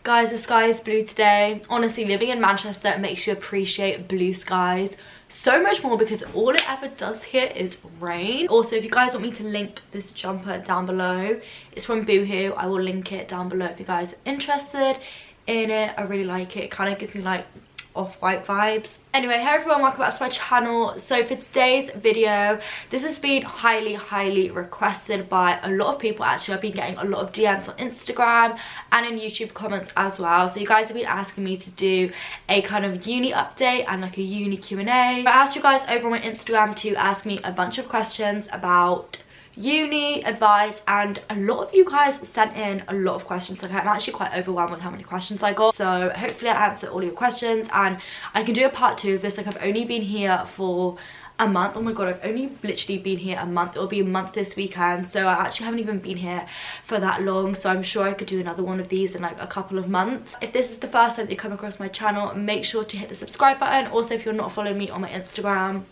Guys, the sky is blue today. Honestly, living in Manchester makes you appreciate blue skies so much more because all it ever does here is rain. Also, if you guys want me to link this jumper down below, it's from Boohoo. I will link it down below if you guys are interested in it. I really like it. It kind of gives me like off-white vibes. Anyway, hey everyone, welcome back to my channel. So for today's video, this has been highly requested by a lot of people. Actually, I've been getting a lot of DMs on Instagram and in YouTube comments as well. So you guys have been asking me to do a kind of uni update and like a uni Q&A. I asked you guys over on my Instagram to ask me a bunch of questions about uni advice, and a lot of you guys sent in a lot of questions. Like, I'm actually quite overwhelmed with how many questions I got, so hopefully I answer all your questions and I can do a part 2 of this. Like, I've only been here for a month. Oh my god, I've only literally been here a month. It'll be a month this weekend, so I actually haven't even been here for that long, so I'm sure I could do another one of these in like a couple of months. If this is the first time that you come across my channel, make sure to hit the subscribe button. Also, if you're not following me on my Instagram,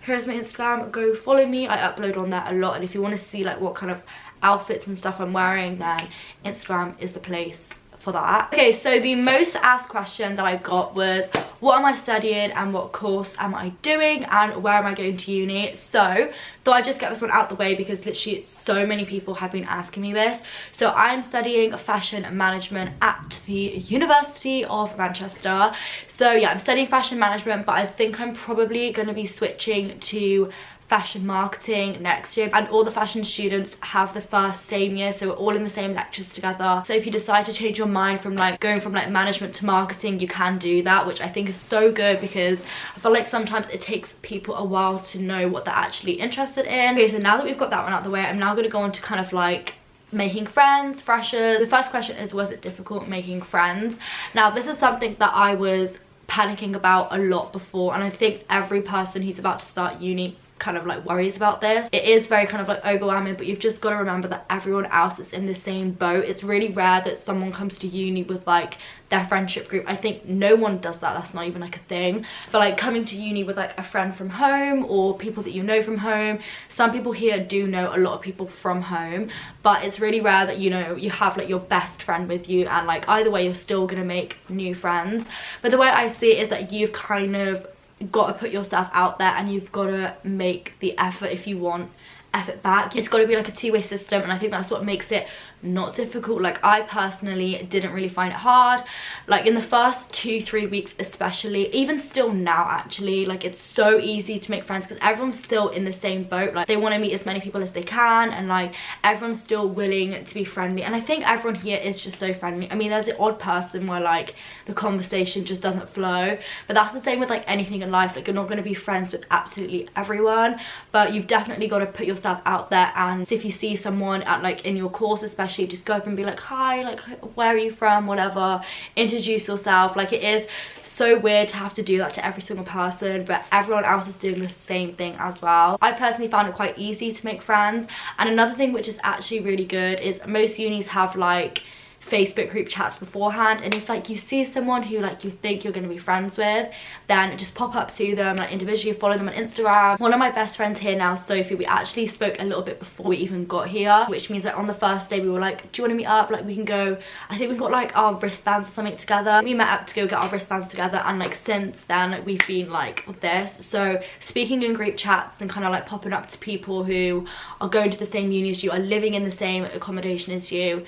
here's my Instagram, go follow me. I upload on there a lot, and if you want to see like what kind of outfits and stuff I'm wearing, then Instagram is the place for that. Okay, so the most asked question that I got was, what am I studying and what course am I doing and where am I going to uni? So thought I'd just get this one out the way because literally so many people have been asking me this. So I'm studying fashion management at the University of Manchester. So yeah, I'm studying fashion management, but I think I'm probably going to be switching to fashion marketing next year, and all the fashion students have the first same year, so we're all in the same lectures together. So if you decide to change your mind from like going from like management to marketing, you can do that, which I think is so good because I feel like sometimes it takes people a while to know what they're actually interested in. Okay, so now that we've got that one out of the way, I'm now going to go on to kind of like making friends, freshers. The first question is, was it difficult making friends? Now this is something that I was panicking about a lot before, and I think every person who's about to start uni kind of like worries about this. It is very kind of like overwhelming, but you've just got to remember that everyone else is in the same boat. It's really rare that someone comes to uni with like their friendship group. I think no one does that. That's not even like a thing. But like coming to uni with like a friend from home or people that you know from home, some people here do know a lot of people from home, but it's really rare that, you know, you have like your best friend with you, and like either way you're still gonna make new friends. But the way I see it is that you've kind of got to put yourself out there and you've got to make the effort if you want effort back. It's got to be like a two-way system, and I think that's what makes it not difficult. Like, I personally didn't really find it hard. Like in the first 2-3 weeks especially, even still now actually, like it's so easy to make friends because everyone's still in the same boat. Like they want to meet as many people as they can, and like everyone's still willing to be friendly, and I think everyone here is just so friendly. I mean, there's an odd person where like the conversation just doesn't flow, but that's the same with like anything in life. Like, you're not going to be friends with absolutely everyone, but you've definitely got to put yourself out there. And if you see someone at like in your course especially, just go up and be like, hi, like where are you from, whatever, introduce yourself. Like, it is so weird to have to do that to every single person, but everyone else is doing the same thing as well. I personally found it quite easy to make friends. And another thing which is actually really good is most unis have like Facebook group chats beforehand, and if like you see someone who like you think you're going to be friends with, then just pop up to them, like individually follow them on Instagram. One of my best friends here now, Sophie, we actually spoke a little bit before we even got here, which means that on the first day we were like, do you want to meet up? Like, we can go, I think we got like our wristbands or something together. We met up to go get our wristbands together, and like since then like, we've been like this. So speaking in group chats and kind of like popping up to people who are going to the same uni as you, are living in the same accommodation as you,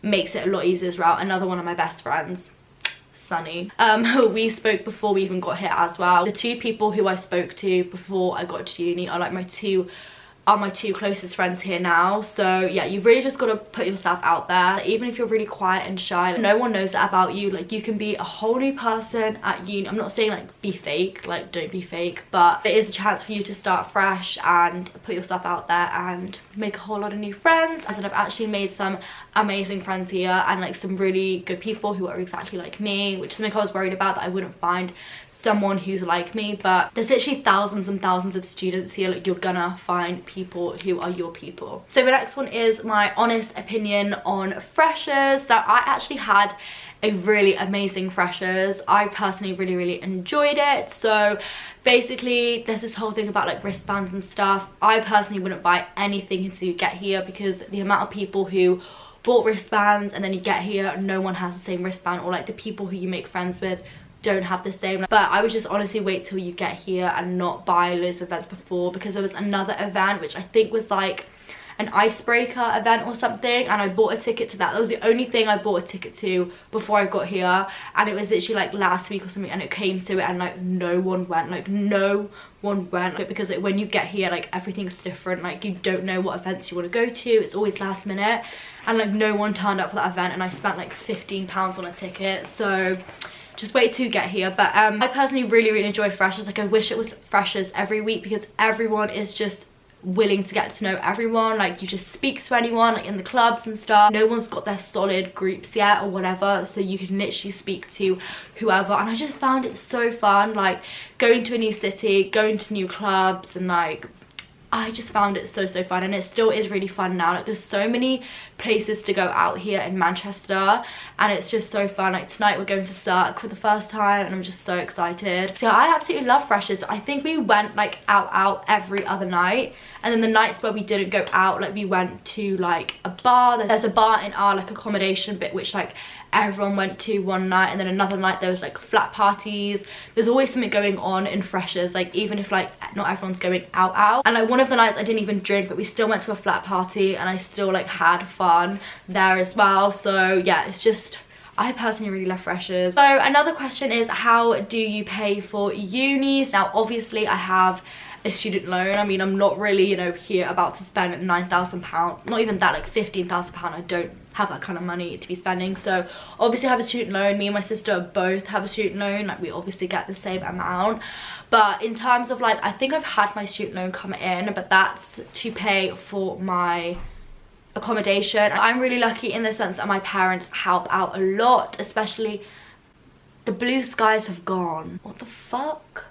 makes it a lot easier as well. Another one of my best friends, Sunny, we spoke before we even got here as well. The two people who I spoke to before I got to uni are like my two closest friends here now. So yeah, you've really just got to put yourself out there. Even if you're really quiet and shy, like, no one knows that about you. Like, you can be a whole new person at uni. I'm not saying like be fake, like don't be fake, but it is a chance for you to start fresh and put yourself out there and make a whole lot of new friends. And I've actually made some amazing friends here, and like some really good people who are exactly like me, which is something I was worried about, that I wouldn't find someone who's like me. But there's literally thousands and thousands of students here. Like, you're gonna find people who are your people. So the next one is my honest opinion on freshers. Now, I actually had a really amazing freshers. I personally really enjoyed it. So basically there's this whole thing about like wristbands and stuff. I personally wouldn't buy anything until you get here, because the amount of people who bought wristbands, and then you get here, no one has the same wristband, or like the people who you make friends with don't have the same. But I would just honestly wait till you get here and not buy loads of events before, because there was another event which I think was like an icebreaker event or something, and I bought a ticket to that. That was the only thing I bought a ticket to before I got here, and it was literally like last week or something, and it came to it and like no one went, like, because like when you get here, like everything's different, like you don't know what events you want to go to, it's always last minute, and like no one turned up for that event, and I spent like £15 on a ticket. So just wait till you get here. But I personally really enjoyed Freshers. Like I wish it was Freshers every week, because everyone is just willing to get to know everyone. Like you just speak to anyone, like in the clubs and stuff. No one's got their solid groups yet or whatever, so you can literally speak to whoever, and I just found it so fun, like going to a new city, going to new clubs, and like I just found it so fun, and it still is really fun now. Like there's so many places to go out here in Manchester, and it's just so fun. Like tonight we're going to Cirque for the first time, and I'm just so excited. So I absolutely love Freshers. I think we went like out every other night, and then the nights where we didn't go out, like we went to like a bar. There's a bar in our like accommodation bit which like everyone went to one night, and then another night there was like flat parties. There's always something going on in Freshers, like even if like not everyone's going out. And like one of the nights I didn't even drink, but we still went to a flat party, and I still like had fun there as well. So yeah, it's just, I personally really love Freshers. So another question is, how do you pay for uni? Now obviously I have a student loan. I mean, I'm not really, you know, here about to spend £9,000, not even that, like £15,000. I don't have that kind of money to be spending. So obviously I have a student loan. Me and my sister both have a student loan, like we obviously get the same amount. But in terms of like, I think I've had my student loan come in, but that's to pay for my accommodation. I'm really lucky in the sense that my parents help out a lot, especially the blue skies have gone. What the fuck?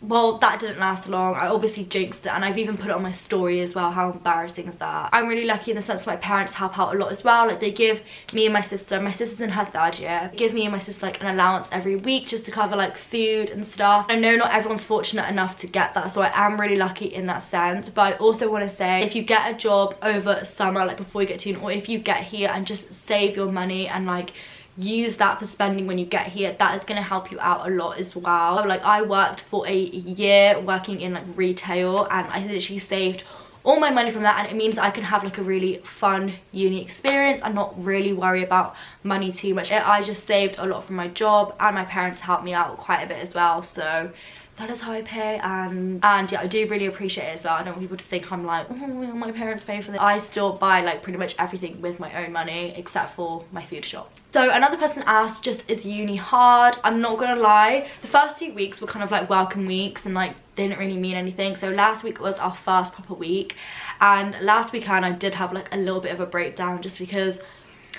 Well, that didn't last long. I obviously jinxed it, and I've even put it on my story as well. How embarrassing is that? I'm really lucky in the sense that my parents help out a lot as well. Like they give me and my sister's in her 3rd year, give me and my sister like an allowance every week just to cover like food and stuff. I know not everyone's fortunate enough to get that, so I am really lucky in that sense. But I also want to say, if you get a job over summer, like before you get to uni, or if you get here and just save your money and like use that for spending when you get here, that is going to help you out a lot as well. Like I worked for a year working in like retail, and I literally saved all my money from that, and it means I can have like a really fun uni experience and not really worry about money too much. I just saved a lot from my job, and my parents helped me out quite a bit as well. So that is how I pay, and yeah, I do really appreciate it as well. I don't want people to think I'm like, oh, my parents pay for this. I still buy like pretty much everything with my own money except for my food shop. So another person asked, just, is uni hard? I'm not gonna lie, the first 2 weeks were kind of like welcome weeks, and like they didn't really mean anything. So last week was our first proper week, and last weekend I did have like a little bit of a breakdown, just because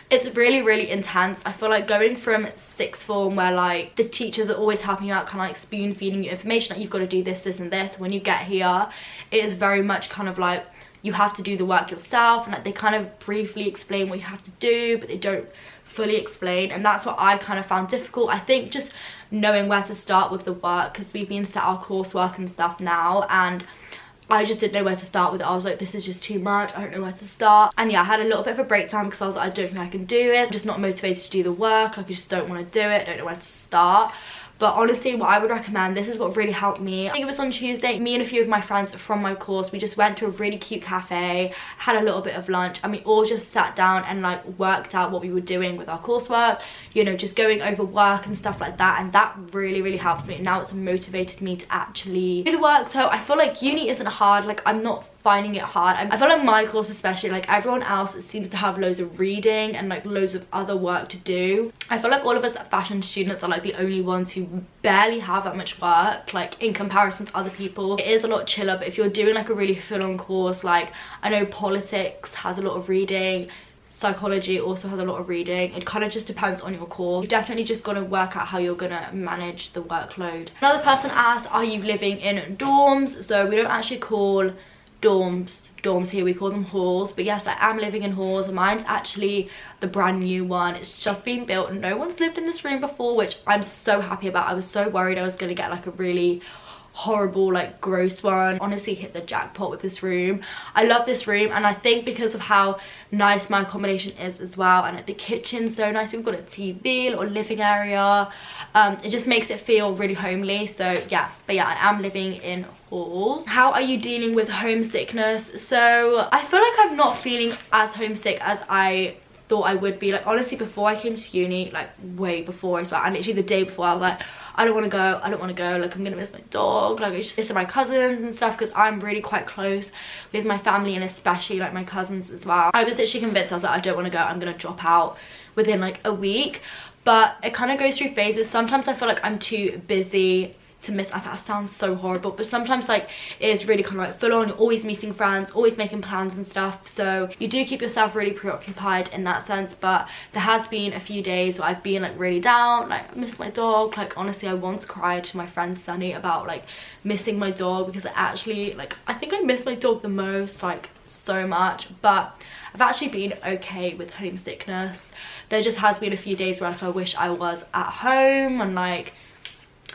it's really intense. I feel like going from sixth form, where like the teachers are always helping you out, kind of like spoon feeding you information, like you've got to do this and this. When you get here, it is very much kind of like you have to do the work yourself, and like they kind of briefly explain what you have to do, but they don't fully explain, and that's what I kind of found difficult. I think just knowing where to start with the work, because we've been set our coursework and stuff now, and I just didn't know where to start with it. I was like, this is just too much, I don't know where to start. And yeah, I had a little bit of a breakdown because I was like, I don't think I can do it. I'm just not motivated to do the work. I just don't want to do it, don't know where to start. But honestly, what I would recommend, this is what really helped me. I think it was on Tuesday, me and a few of my friends from my course, we just went to a really cute cafe, had a little bit of lunch, and we all just sat down and like worked out what we were doing with our coursework, you know, just going over work and stuff like that. And that really helps me. Now it's motivated me to actually do the work. So I feel like uni isn't hard. Like I'm not finding it hard. I feel like my course especially, like everyone else, it seems to have loads of reading and like loads of other work to do. I feel like all of us fashion students are like the only ones who barely have that much work, like in comparison to other people. It is a lot chiller, but if you're doing like a really full-on course, like I know politics has a lot of reading, psychology also has a lot of reading. It kind of just depends on your course. You've definitely just got to work out how you're gonna manage the workload. Another person asked, are you living in dorms? So we don't actually call dorms here, we call them halls. But yes, I am living in halls. Mine's actually the brand new one. It's just been built and no one's lived in this room before, which I'm so happy about. I was so worried I was gonna get like a really horrible, like gross one. Honestly hit the jackpot with this room. I love this room, and I think because of how nice my accommodation is as well, and like the kitchen's so nice. We've got a TV, little living area. It just makes it feel really homely. So yeah, but yeah, I am living in halls. How are you dealing with homesickness? So I feel like I'm not feeling as homesick as I thought I would be. Like honestly, before I came to uni, like way before as well, and literally the day before, I was like, I don't want to go, I don't want to go, like I'm gonna miss my dog, like I just miss my cousins and stuff, because I'm really quite close with my family, and especially like my cousins as well. I was literally convinced, I was like, I don't want to go, I'm gonna drop out within like a week. But it kind of goes through phases. Sometimes I feel like I'm too busy to miss. That sounds so horrible, but sometimes like it is really kind of like full on. You're always meeting friends, always making plans and stuff, so you do keep yourself really preoccupied in that sense. But there has been a few days where I've been like really down, like I miss my dog. Like honestly, I once cried to my friend Sunny about like missing my dog, because I actually like, I think I miss my dog the most, like so much. But I've actually been okay with homesickness. There just has been a few days where like I wish I was at home and like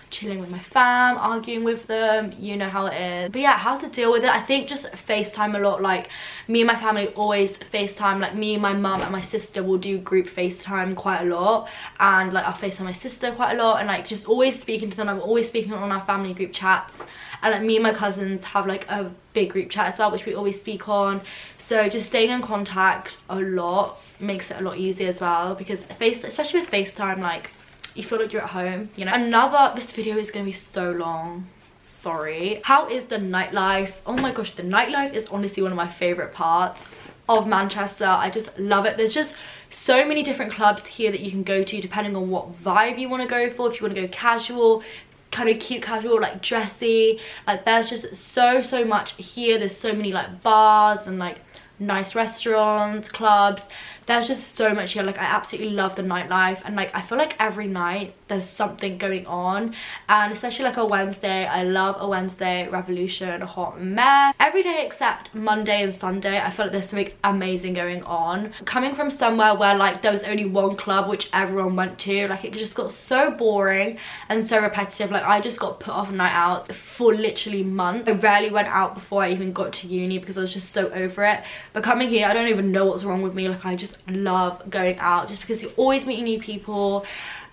chilling with my fam, arguing with them, you know how it is. But yeah, how to deal with it, I think just FaceTime a lot. Like me and my family always FaceTime. Like me, my mum and my sister will do group FaceTime quite a lot, and like I'll FaceTime my sister quite a lot, and like just always speaking to them. I'm always speaking on our family group chats, and like me and my cousins have like a big group chat as well, which we always speak on. So just staying in contact a lot makes it a lot easier as well, because especially with FaceTime, like you feel like you're at home, you know. This video is gonna be so long, sorry. How is the nightlife? Oh my gosh, the nightlife is honestly one of my favorite parts of Manchester. I just love it. There's just so many different clubs here that you can go to depending on what vibe you want to go for. If you want to go casual, kind of cute casual, like dressy, like there's just so much here. There's so many like bars and like nice restaurants, clubs. There's just so much here. Like I absolutely love the nightlife, and like I feel like every night there's something going on, and especially like a Wednesday, I love a Wednesday revolution, a hot mess. Every day except Monday and Sunday, I feel like there's something amazing going on. Coming from somewhere where like there was only one club which everyone went to, like it just got so boring and so repetitive. Like I just got put off night out for literally months. I rarely went out before I even got to uni because I was just so over it. But coming here, I don't even know what's wrong with me. Like I just love going out, just because you're always meeting new people,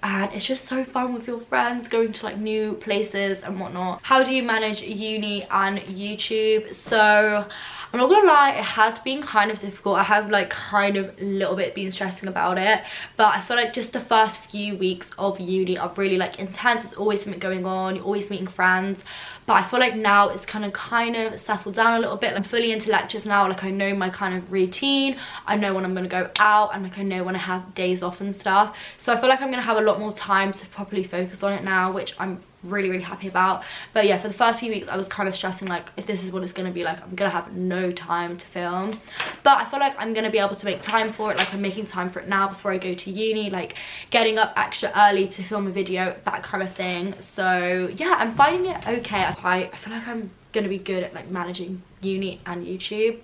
and it's just so fun with your friends, going to like new places and whatnot. How do you manage uni and YouTube? So I'm not gonna lie, it has been kind of difficult. I have like kind of a little bit been stressing about it, but I feel like just the first few weeks of uni are really like intense. There's always something going on, you're always meeting friends. But I feel like now it's kind of settled down a little bit. I'm fully into lectures now. Like I know my kind of routine, I know when I'm gonna go out, and like I know when I have days off and stuff. So I feel like I'm gonna have a lot more time to properly focus on it now, which I'm really happy about. But yeah, for the first few weeks I was kind of stressing, like if this is what it's gonna be like, I'm gonna have no time to film. But I feel like I'm gonna be able to make time for it. Like I'm making time for it now before I go to uni, like getting up extra early to film a video, that kind of thing. So yeah, I'm finding it okay. I feel like I'm gonna be good at like managing uni and YouTube.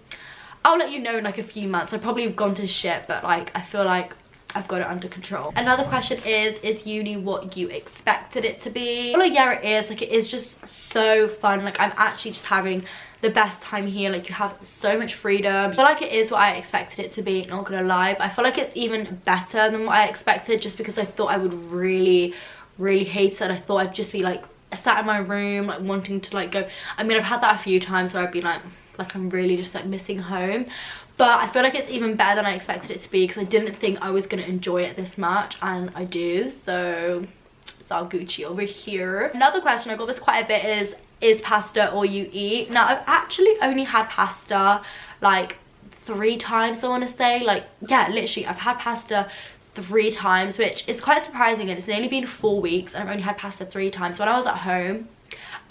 I'll let you know in like a few months. I probably have gone to shit, but like I feel like I've got it under control. Another question is uni what you expected it to be? Well, yeah, it is. Like it is just so fun. Like I'm actually just having the best time here. Like you have so much freedom. I feel like it is what I expected it to be, not gonna lie. But I feel like it's even better than what I expected, just because I thought I would really hate it. I thought I'd just be like sat in my room like wanting to like go. I mean, I've had that a few times where I've been like I'm really just like missing home. But I feel like it's even better than I expected it to be, because I didn't think I was going to enjoy it this much, and I do. So it's all Gucci over here. Another question I got this quite a bit is pasta all you eat? Now I've actually only had pasta like 3 times, I want to say. Like yeah, literally I've had pasta 3 times, which is quite surprising, and it's only been 4 weeks and I've only had pasta 3 times. So when I was at home,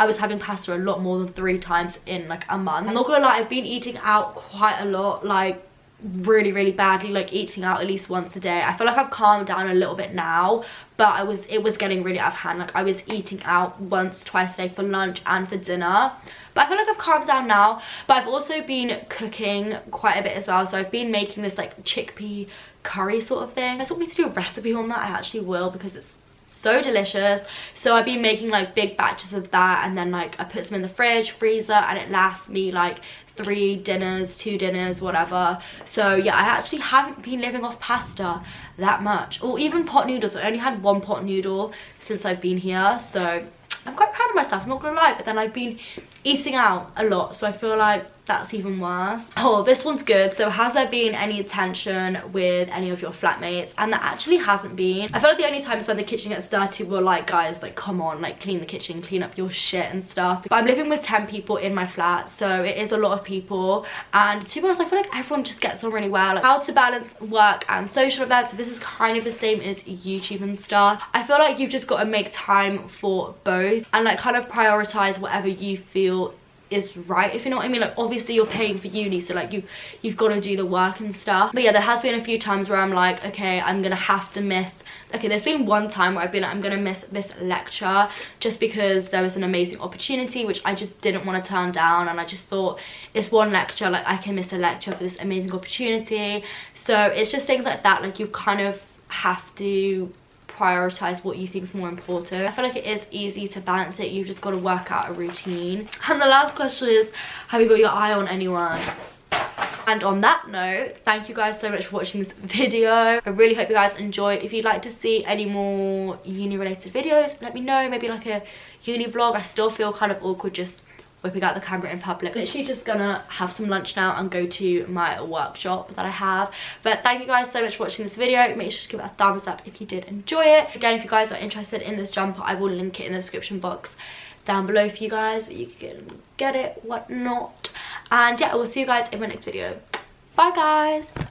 I was having pasta a lot more than 3 times in like a month. I'm not gonna lie, I've been eating out quite a lot, like really badly, like eating out at least once a day. I feel like I've calmed down a little bit now, but it was getting really out of hand. Like I was eating out once, twice a day for lunch and for dinner. But I feel like I've calmed down now. But I've also been cooking quite a bit as well. So I've been making this like chickpea curry sort of thing. If you want me to do a recipe on that, I actually will, because it's so delicious. So I've been making like big batches of that, and then like I put some in the fridge, freezer, and it lasts me like 3 dinners, 2 dinners, whatever. So yeah, I actually haven't been living off pasta that much, or even pot noodles. I only had 1 pot noodle since I've been here, so I'm quite proud of myself, I'm not gonna lie. But then I've been eating out a lot, so I feel like that's even worse. Oh, this one's good. So has there been any tension with any of your flatmates? And there actually hasn't been. I feel like the only times when the kitchen gets dirty were like, guys, like come on, like clean the kitchen, clean up your shit and stuff. But I'm living with 10 people in my flat, so it is a lot of people, and to be honest, I feel like everyone just gets on really well. Like how to balance work and social events. So this is kind of the same as YouTube and stuff. I feel like you've just got to make time for both and like kind of prioritize whatever you feel is right, if you know what I mean. Like obviously you're paying for uni, so like you've got to do the work and stuff. But yeah, there has been a few times where I'm like, okay, I'm gonna have to miss, okay, there's been one time where I've been like, I'm gonna miss this lecture just because there was an amazing opportunity which I just didn't want to turn down, and I just thought it's one lecture, like I can miss a lecture for this amazing opportunity. So it's just things like that, like you kind of have to prioritize what you think is more important. I feel like it is easy to balance it, you've just got to work out a routine. And the last question is, have you got your eye on anyone? And on that note, thank you guys so much for watching this video. I really hope you guys enjoyed. If you'd like to see any more uni related videos, let me know. Maybe like a uni vlog. I still feel kind of awkward just whipping out the camera in public. Literally just gonna have some lunch now and go to my workshop that I have. But thank you guys so much for watching this video. Make sure to give it a thumbs up if you did enjoy it. Again, if you guys are interested in this jumper, I will link it in the description box down below for you guys so you can get it, whatnot. And yeah, I will see you guys in my next video. Bye guys.